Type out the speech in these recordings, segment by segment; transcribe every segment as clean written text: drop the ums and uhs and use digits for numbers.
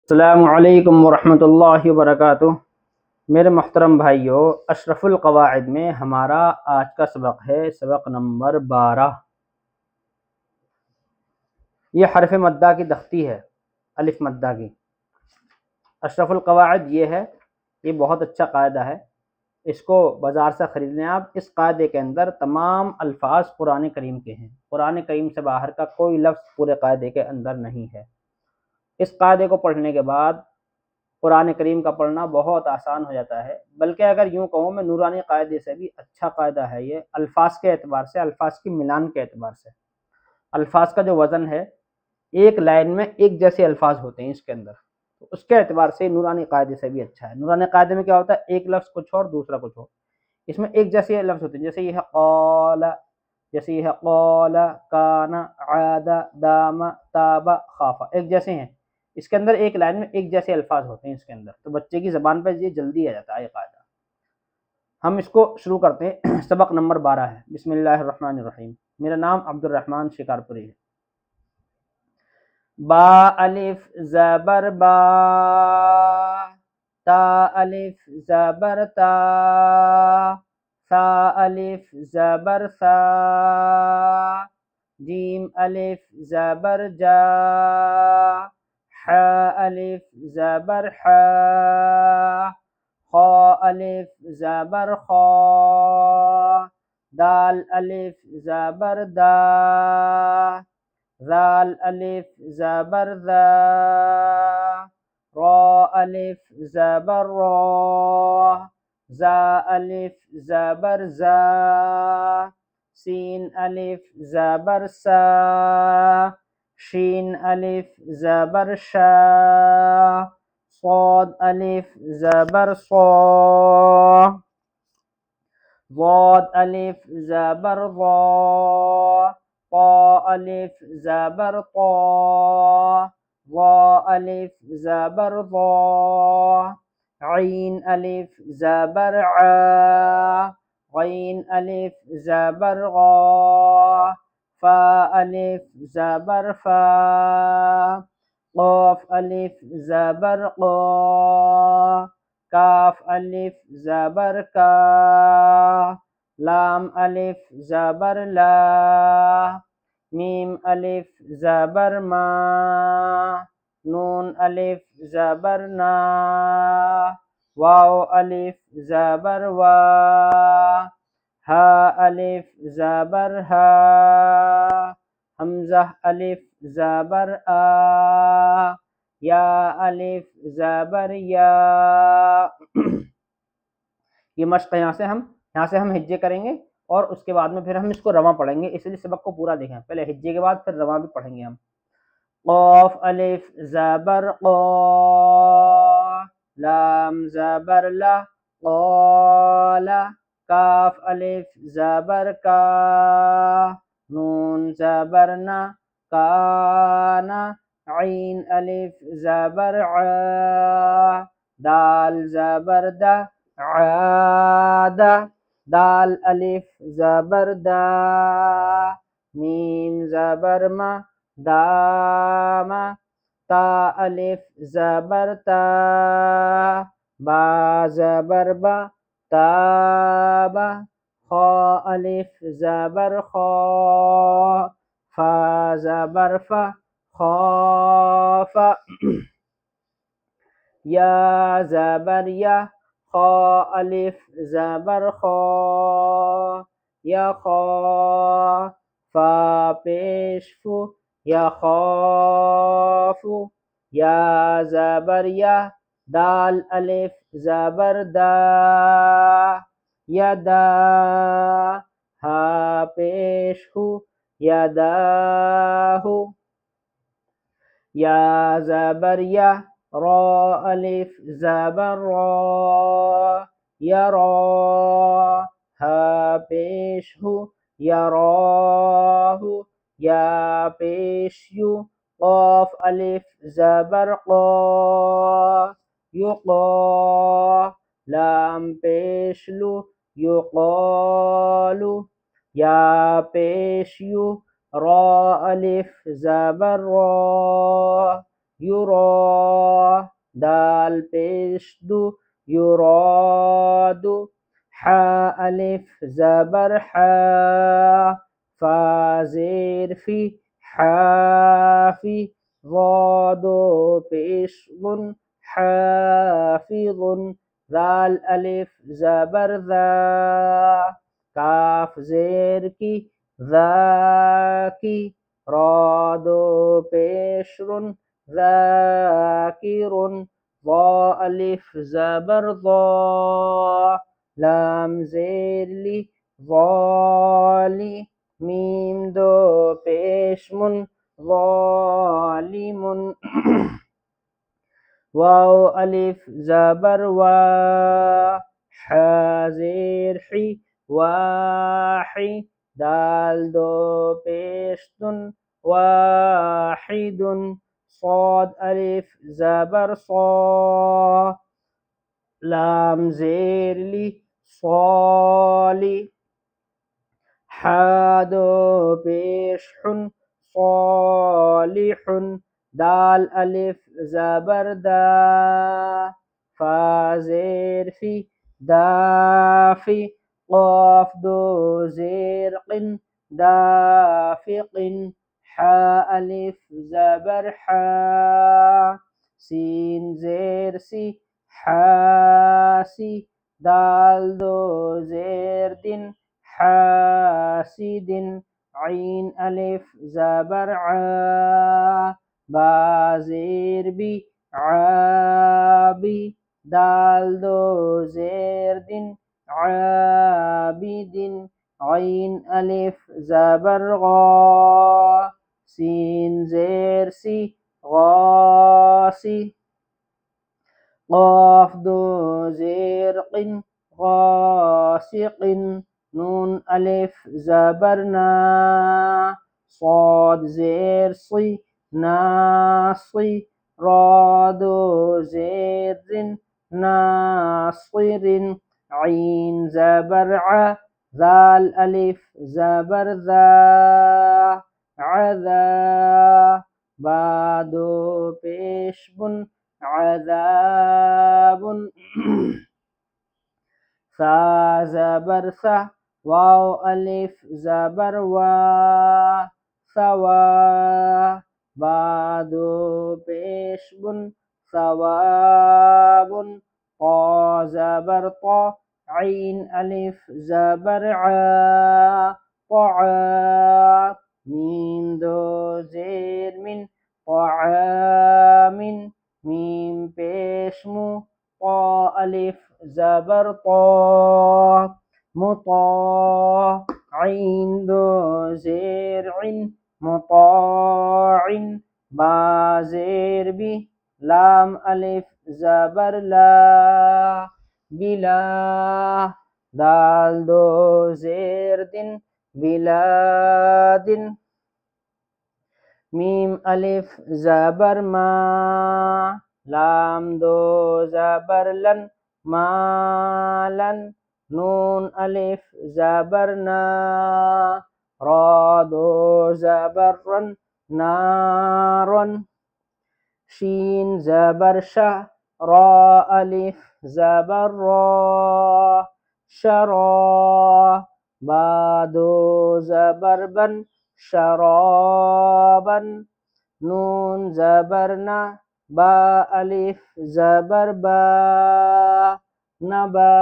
अस्सलामुअलैकुम वरहमतुल्लाहि वबरकातुह। मेरे मोहतरम भाइयों, अशरफुल क़वाइद में हमारा आज का सबक है सबक नंबर 12। ये हरफ मद्दा की दख्ती है, अलिफ मद्दा की। अशरफुल क़वाइद ये है, ये बहुत अच्छा कायदा है। इसको बाज़ार से ख़रीद लें आप। इस कायदे के अंदर तमाम अल्फाज कुरान करीम के हैं। कुरान करीम से बाहर का कोई लफ्ज़ पूरे कायदे के अंदर नहीं है। इस कायदे को पढ़ने के बाद कुरान करीम का पढ़ना बहुत आसान हो जाता है। बल्कि अगर यूँ कहूँ, मैं नूरानी कायदे से भी अच्छा कायदा है ये, अल्फाज के एतबार से, अल्फाज की मिलान के एतबार से। अल्फाज का जो वज़न है, एक लाइन में एक जैसे अल्फाज होते हैं इसके अंदर, तो उसके एतबार से नूरानी कायदे से भी अच्छा है। नूरानी कायदे में क्या होता है, एक लफ्ज़ कुछ और दूसरा कुछ और। इसमें एक जैसे लफ्ज़ होते हैं। जैसे ये है क़ाला, जैसे ये है क़ाला, काना, आदा, दामा, ताबा, खाफा, एक जैसे हैं। इसके अंदर एक लाइन में एक जैसे अल्फाज होते हैं इसके अंदर, तो बच्चे की ज़बान पर ये जल्दी आ जाता है ये कायदा। हम इसको शुरू करते हैं। सबक नंबर 12 है। बिस्मिल्लाहिर्रहमानिर्रहीम। मेरा नाम अब्दुर्रहमान शिकारपुरी है। बा अलिफ ज़बर बा, ता अलिफ ज़बर ता, सा अलिफ ज़बर सा, जीम अलिफ ज़बर जा, हा अलिफ ज़बर हा, खा अलिफ ज़बर खा, दाल अलिफ ज़बर दा, ज़ाल अलिफ ज़बर ज़ा, रा अलिफ ज़बर रा, ज़ा अलिफ ज़बर ज़ा, सीन अलिफ ज़बर सा, शीन अलिफ ज़बर शा, स्वाद अलिफ ज़बर स्वा, वाद अलिफ ज़बर वा, ता अलिफ ज़बर ता, वा अलिफ ज़बर वा, ऐन अलिफ ज़बर आ, गैन अलिफ ज़बर गा, फा अलिफ ज़बर फा, क़ाफ अलिफ ज़बर क़ा, काफ अलिफ ज़बर का, लाम अलिफ ज़बर ला, मीम अलिफ ज़बर मा, नून अलिफ ज़बर ना, वाव अलिफ ज़बर वा, हा अलिफ ज़बर हा, हमज़ा अलिफ ज़बर आ, या अलिफ ज़बर या। ये मश्क यहाँ से हम हिज्जे करेंगे और उसके बाद में फिर हम इसको रवा पढ़ेंगे, इसलिए सबक को पूरा देखें। पहले हिज्जे के बाद फिर रवा भी पढ़ेंगे हम। क़ाफ अलिफ ज़बर क़ा, लाम ज़बर ला, क़ाला, काफ अलिफ ज़बर का, नून ज़बर ना, काना, ऐन अलिफ ज़बर आ, दाल ज़बर दा, आदा, दाल अलिफ ज़बर दा, मीम ज़बर मा, दामा, ता अलिफ ज़बर ता, बा ज़बर बा, ताबा, खा अलिफ ज़बर खा, फा ज़बर फा, खाफा, या ज़बर या, खा अलिफ ज़बर खा, या खा, फा पेश फू, या खाफू, या ज़बर या, दाल अलिफ ज़बर दा, या दा, हा पेश हू, या दाहू, या ज़बर या, रा अलिफ ज़बर रा, या रा, हा पेश हू, या राहू, या पेश यू, क़ाफ अलिफ ज़बर क़ा, युक़ा, लाम पेश लू, युक़ालू, या पेश यू, रा अलिफ ज़बर रा, युरा, दाल पेश दु युरादु हा अलिफ ज़बर हा फा ज़ेर फी हाफी वादो पेश गुन हाफिज़ुन दाल अलिफ ज़बर ज़ा काफ ज़ेर की ज़ाकी रादो पेशरुन ज़ाकिरुन वा अलिफ ज़बर ज़ा लाम ज़ेर ली ज़ाली मीम दो पेशमुन ज़ालिमुन वाव अलिफ ज़बर वा हा ज़ेर ही वाही दाल दो पेशतुन वाहिदुन साद अलिफ ज़बर सा लाम ज़ेर ली साली हा दो पेशहुन सालिहुन दाल अलिफ ज़बर दा फा ज़ेर फी दाफी क़ाफ दो ज़ेर क़िन दाफ़िक़िन हा अलिफ ज़बर हा सीन ज़ेर सी हासी दाल दो ज़ेर दिन हासिदिन ऐन अलिफ ज़बर आ बा ज़ेर बी आबी दाल दो ज़ेर दिन आबिदिन ऐन अलिफ ज़बर गा सीन ज़ेर सी गासी क़ाफ दो ज़ेर क़िन गासिक़िन नून अलिफ ज़बर ना साद ज़ेर सी नासी रा दो ज़ेर रिन नासिरिन ऐन ज़बर आ ज़ाल अलिफ ज़बर ज़ा अज़ा बा दो पेशबुन अज़ाबुन सा ज़बर सा वाव अलिफ ज़बर वा सवा बा दो पेशबुन सवाबुन क़ा ज़बर क़ा ऐन अलिफ ज़बर आ क़आ मीम दो ज़ेर मिन क़आमिन मीम पेशमु क़ा अलिफ ज़बर क़ा मुता ऐन दो ज़ेर इन मुताइन बा ज़ेर बी लाम अलिफ ज़बर ला बिला दाल दो ज़ेर दिन बिलादिन मीम अलिफ ज़बर मा लाम दो ज़बर लन मालन नून अलिफ ज़बर ना रा दो ज़बर रन नारन शीन ज़बर शा रा अलिफ ज़बर रा शरा बा दो ज़बर बन शराबन नून ज़बर ना बा अलिफ ज़बर बा नबा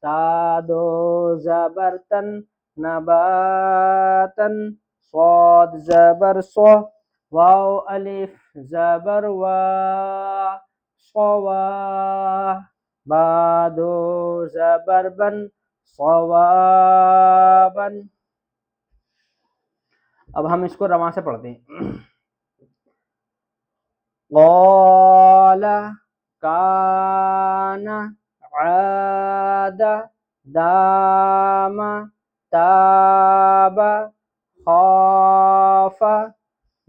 ता दो ज़बर तन नबातन साद ज़बर सो वाव अलिफ ज़बर वा सवा बा दो ज़बर बन सवाबन। अब हम इसको रमा से पढ़ते हैं। क़ाला काना आदा दामा ताबा खाफा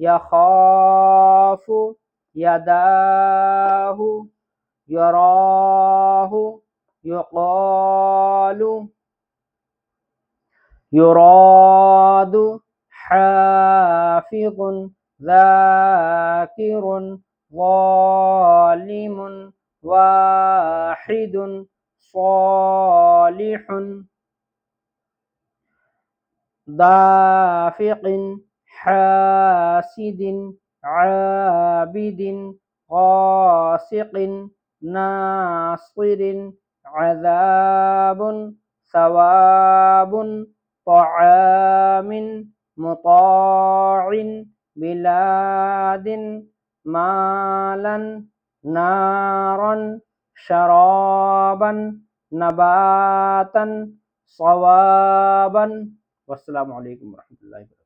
यखाफु यदाहु यराहु युक़ालु युरादु हाफ़िज़ुन ज़ाकिरुन आलिमुन वाहिदुन सालिहुन दाफिकिन हासिदिन आबिदिन गासिकिन नासिरिन अज़ाबुन सवाबुन तआमिन मुताइन बिलादिन मालन नारन शराबन नबातन सवाबन। वस्सलामु अलैकुम वरहमतुल्लाहि वबरकातुहू।